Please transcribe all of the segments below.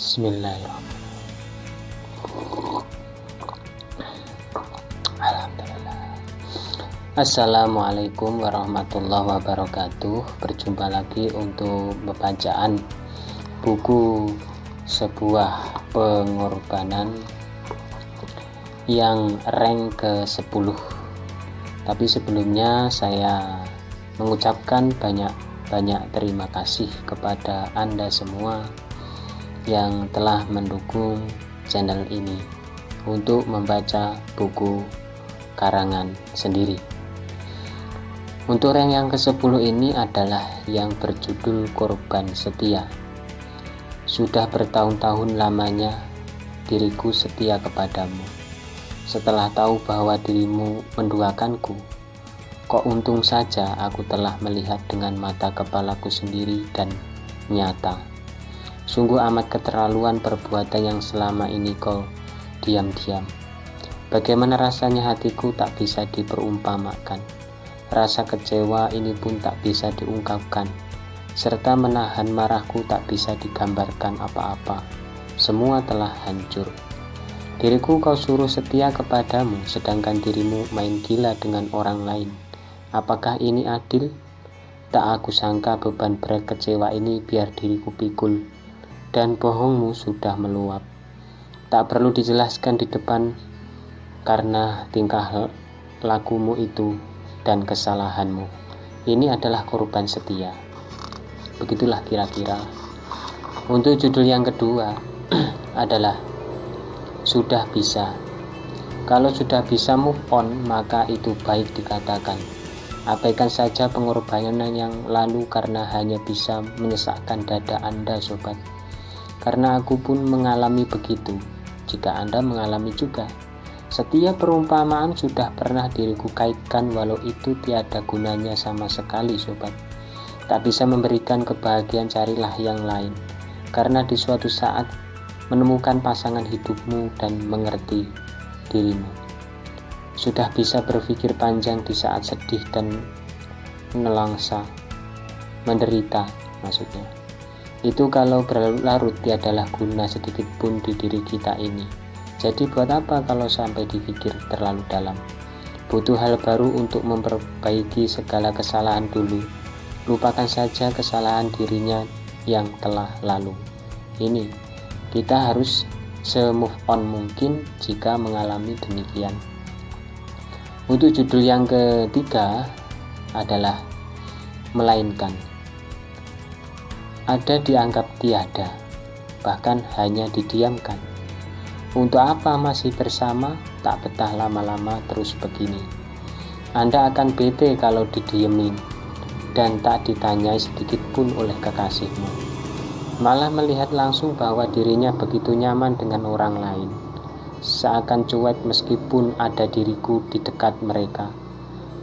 Bismillahirrahmanirrahim. Alhamdulillah. Assalamualaikum warahmatullahi wabarakatuh. Berjumpa lagi untuk pembacaan buku sebuah pengorbanan yang rank ke-10. Tapi sebelumnya saya mengucapkan banyak terima kasih kepada Anda semua yang telah mendukung channel ini untuk membaca buku karangan sendiri. Untuk rank yang ke-10 ini adalah yang berjudul Korban Setia. Sudah bertahun-tahun lamanya diriku setia kepadamu. Setelah tahu bahwa dirimu menduakanku, kok untung saja aku telah melihat dengan mata kepalaku sendiri dan nyata. Sungguh amat keterlaluan perbuatan yang selama ini kau diam-diam. Bagaimana rasanya hatiku tak bisa diperumpamakan. Rasa kecewa ini pun tak bisa diungkapkan. Serta menahan marahku tak bisa digambarkan apa-apa. Semua telah hancur. Diriku kau suruh setia kepadamu, sedangkan dirimu main gila dengan orang lain. Apakah ini adil? Tak aku sangka beban berat kecewa ini biar diriku pikul. Dan bohongmu sudah meluap. Tak perlu dijelaskan di depan karena tingkah lakumu itu dan kesalahanmu. Ini adalah korban setia. Begitulah kira-kira. Untuk judul yang kedua adalah sudah bisa. Kalau sudah bisa move on, maka itu baik dikatakan. Abaikan saja pengorbanan yang lalu karena hanya bisa menyesakkan dada Anda, sobat. Karena aku pun mengalami begitu. Jika Anda mengalami juga, setiap perumpamaan sudah pernah diriku kaitkan, walau itu tiada gunanya sama sekali, sobat. Tak bisa memberikan kebahagiaan, carilah yang lain. Karena di suatu saat menemukan pasangan hidupmu dan mengerti dirimu. Sudah bisa berpikir panjang di saat sedih dan nelangsa, menderita maksudnya. Itu kalau berlarut tiadalah guna sedikit pun di diri kita ini. Jadi buat apa kalau sampai dipikir terlalu dalam? Butuh hal baru untuk memperbaiki segala kesalahan dulu. Lupakan saja kesalahan dirinya yang telah lalu. Ini kita harus se-move on mungkin jika mengalami demikian. Untuk judul yang ketiga adalah melainkan. Ada dianggap tiada, bahkan hanya didiamkan. Untuk apa masih bersama, tak betah lama-lama terus begini. Anda akan bete kalau didiemin dan tak ditanyai sedikit pun oleh kekasihmu. Malah melihat langsung bahwa dirinya begitu nyaman dengan orang lain. Seakan cuek meskipun ada diriku di dekat mereka.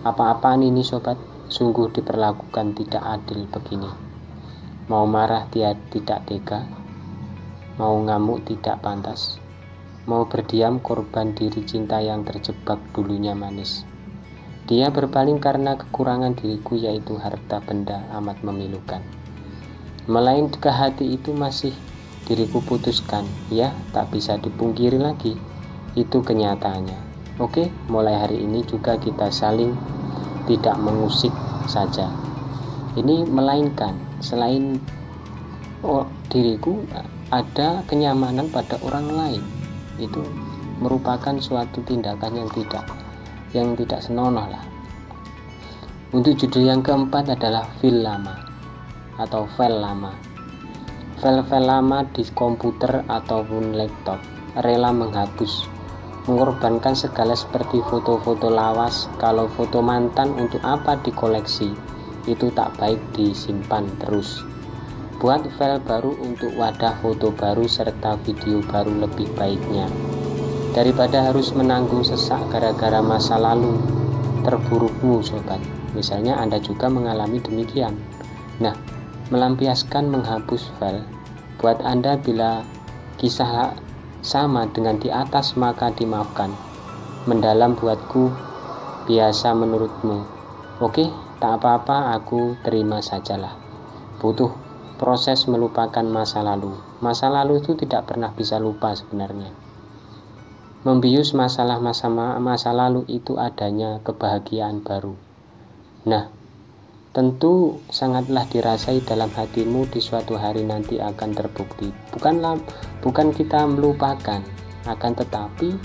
Apa-apaan ini, sobat? Sungguh diperlakukan tidak adil begini. Mau marah tidak tega, mau ngamuk tidak pantas, mau berdiam korban diri cinta yang terjebak dulunya manis. Dia berpaling karena kekurangan diriku, yaitu harta benda amat memilukan. Melainkan hati itu masih diriku putuskan, ya tak bisa dipungkiri lagi, itu kenyataannya. Oke, mulai hari ini juga kita saling tidak mengusik saja. Ini melainkan selain diriku ada kenyamanan pada orang lain, itu merupakan suatu tindakan yang tidak senonoh lah. Untuk judul yang keempat adalah file lama atau file lama. File lama di komputer ataupun laptop rela menghapus, mengorbankan segala seperti foto-foto lawas. Kalau foto mantan untuk apa dikoleksi? Itu tak baik disimpan terus. Buat file baru untuk wadah foto baru serta video baru lebih baiknya. Daripada harus menanggung sesak gara-gara masa lalu terburukmu, sobat. Misalnya Anda juga mengalami demikian. Nah, melampiaskan menghapus file buat Anda bila kisah sama dengan di atas maka dimaafkan. Mendalam buatku, biasa menurutmu. Oke, tak apa-apa, aku terima sajalah. Butuh proses melupakan masa lalu. Masa lalu itu tidak pernah bisa lupa sebenarnya. Membius masalah masa lalu itu adanya kebahagiaan baru. Nah, tentu sangatlah dirasai dalam hatimu di suatu hari nanti akan terbukti. Bukan kita melupakan, akan tetapi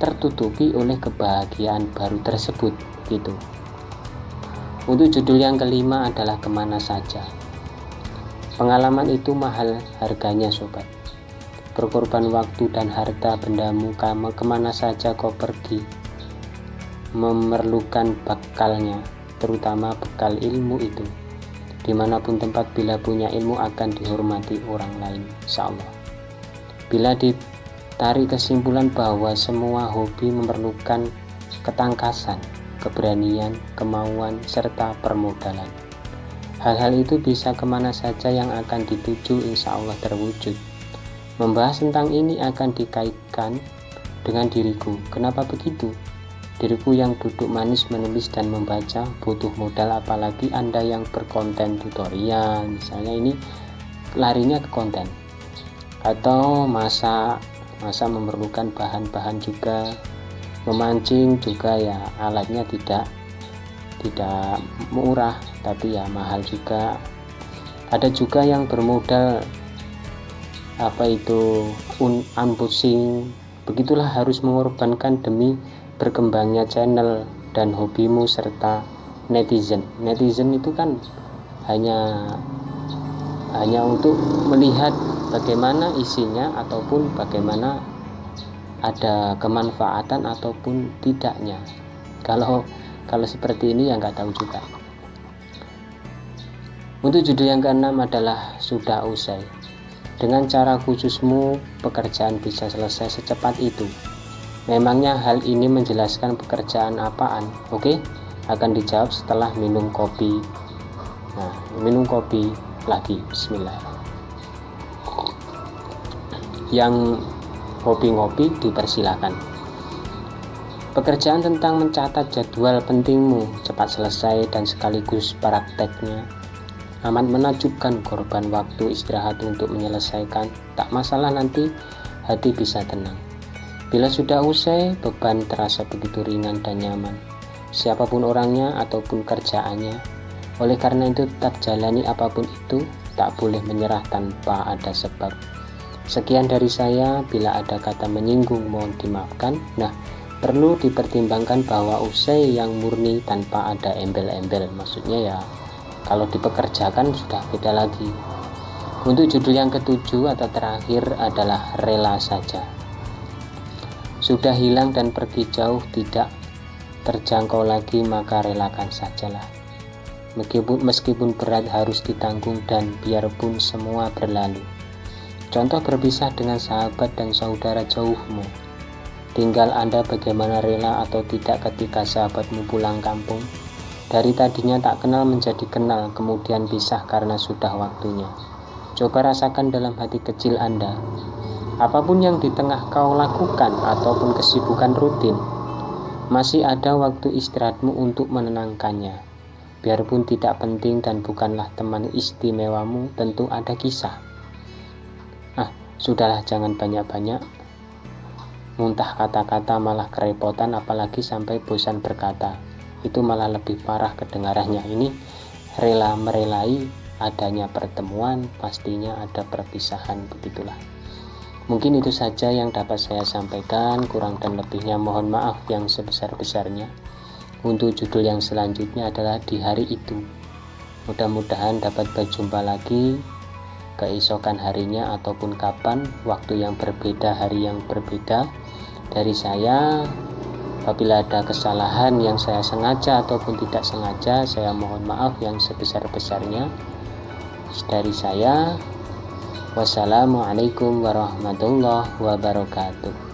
tertutupi oleh kebahagiaan baru tersebut gitu. Untuk judul yang kelima adalah kemana saja. Pengalaman itu mahal harganya sobat. Berkorban waktu dan harta bendamu, kemana saja kau pergi, memerlukan bekalnya, terutama bekal ilmu itu. Dimanapun tempat, bila punya ilmu akan dihormati orang lain, insyaallah. Bila ditarik kesimpulan bahwa semua hobi memerlukan ketangkasan, keberanian, kemauan, serta permodalan. Hal-hal itu bisa kemana saja yang akan dituju insya Allah terwujud. Membahas tentang ini akan dikaitkan dengan diriku. Kenapa begitu? Diriku yang duduk manis menulis dan membaca butuh modal, apalagi Anda yang berkonten tutorial. Misalnya ini larinya ke konten. Atau masa memerlukan bahan-bahan juga. Memancing juga ya alatnya tidak murah, tapi ya mahal juga. Ada juga yang bermodal unboxing. Begitulah harus mengorbankan demi berkembangnya channel dan hobimu serta netizen. Netizen itu kan hanya untuk melihat bagaimana isinya ataupun bagaimana ada kemanfaatan ataupun tidaknya. Kalau seperti ini ya nggak tahu juga. Untuk judul yang keenam adalah sudah usai. Dengan cara khususmu pekerjaan bisa selesai secepat itu. Memangnya hal ini menjelaskan pekerjaan apaan? Oke, akan dijawab setelah minum kopi. Nah, minum kopi lagi. Bismillah. Yang hobi ngopi dipersilakan. Pekerjaan tentang mencatat jadwal pentingmu cepat selesai dan sekaligus prakteknya amat menakjubkan. Korban waktu istirahat untuk menyelesaikan, tak masalah, nanti hati bisa tenang. Bila sudah usai, beban terasa begitu ringan dan nyaman, siapapun orangnya ataupun kerjaannya. Oleh karena itu tetap jalani apapun itu, tak boleh menyerah tanpa ada sebab. Sekian dari saya, bila ada kata menyinggung mohon dimaafkan. Nah, perlu dipertimbangkan bahwa usai yang murni tanpa ada embel-embel, maksudnya ya kalau dipekerjakan sudah beda lagi. Untuk judul yang ketujuh atau terakhir adalah rela saja. Sudah hilang dan pergi jauh, tidak terjangkau lagi, maka relakan sajalah. Meskipun berat harus ditanggung dan biarpun semua berlalu. Contoh berpisah dengan sahabat dan saudara jauhmu. Tinggal Anda bagaimana rela atau tidak ketika sahabatmu pulang kampung. Dari tadinya tak kenal menjadi kenal, kemudian pisah karena sudah waktunya. Coba rasakan dalam hati kecil Anda. Apapun yang di tengah kau lakukan ataupun kesibukan rutin, masih ada waktu istirahatmu untuk menenangkannya. Biarpun tidak penting dan bukanlah teman istimewamu, tentu ada kisah. Sudahlah, jangan banyak-banyak muntah kata-kata, malah kerepotan, apalagi sampai bosan berkata. Itu malah lebih parah kedengarannya. Ini rela merelai adanya pertemuan, pastinya ada perpisahan, begitulah. Mungkin itu saja yang dapat saya sampaikan, kurang dan lebihnya mohon maaf yang sebesar-besarnya. Untuk judul yang selanjutnya adalah di hari itu. Mudah-mudahan dapat berjumpa lagi keesokan harinya ataupun kapan, waktu yang berbeda, hari yang berbeda. Dari saya, apabila ada kesalahan yang saya sengaja ataupun tidak sengaja, saya mohon maaf yang sebesar-besarnya. Dari saya, wassalamualaikum warahmatullahi wabarakatuh.